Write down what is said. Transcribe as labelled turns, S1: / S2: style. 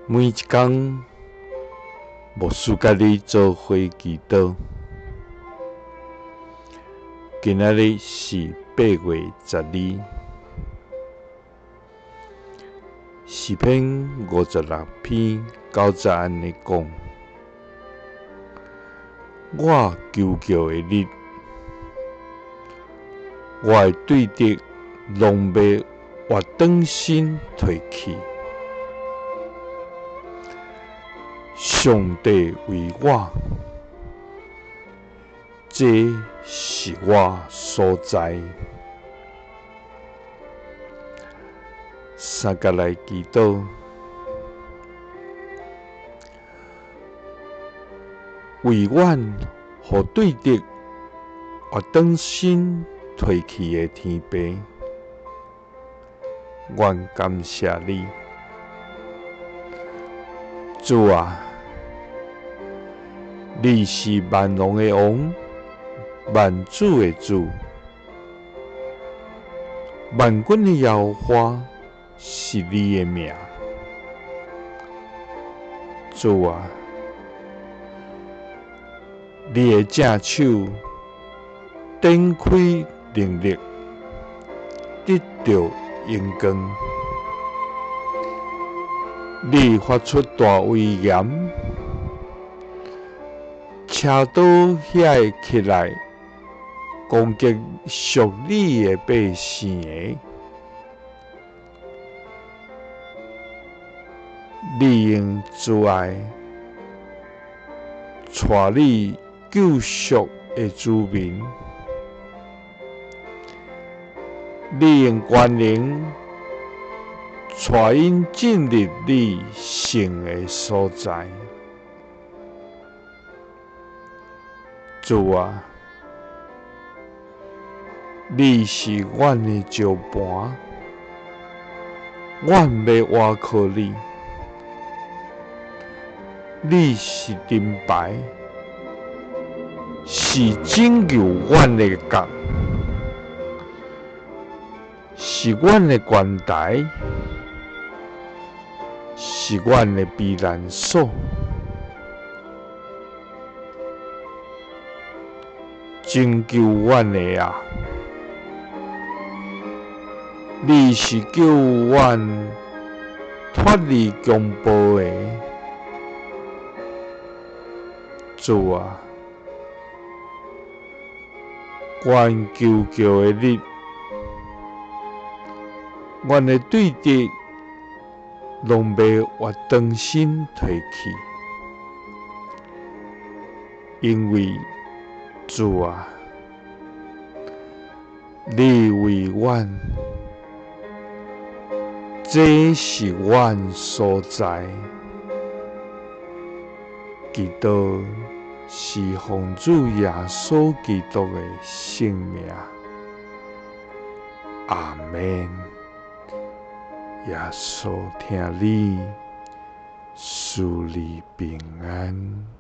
S1: 每一天，牧师甲你做伙祈祷。今仔日是8月12，诗篇56篇90安尼讲：我求救的日，我的对敌拢要活转身退去。上帝为我，这是我所在。三甲来祈祷，为阮互对敌活转身退去的天父，阮感谢你，主啊！你是万王的王，万主的主，万军的耶和华是你的名。主啊，你的正手展开能力，得到荣光。你发出大威严。车刀遐会起来攻击属你的百姓的，你用慈爱带你救赎的子民，你用权能带因进入你圣的所在。主啊，你是阮的石盘，阮要倚靠你。你是盾牌，是拯救阮的角，是阮的关台，是阮的避难所。拯救阮的啊！你是救阮脱离强暴的，主啊！阮求救的日，阮的对敌拢要活转身退去，因为主啊，你为阮，这是阮所在。基督是奉主耶稣基督的圣名。阿门。耶稣听你，赐你平安。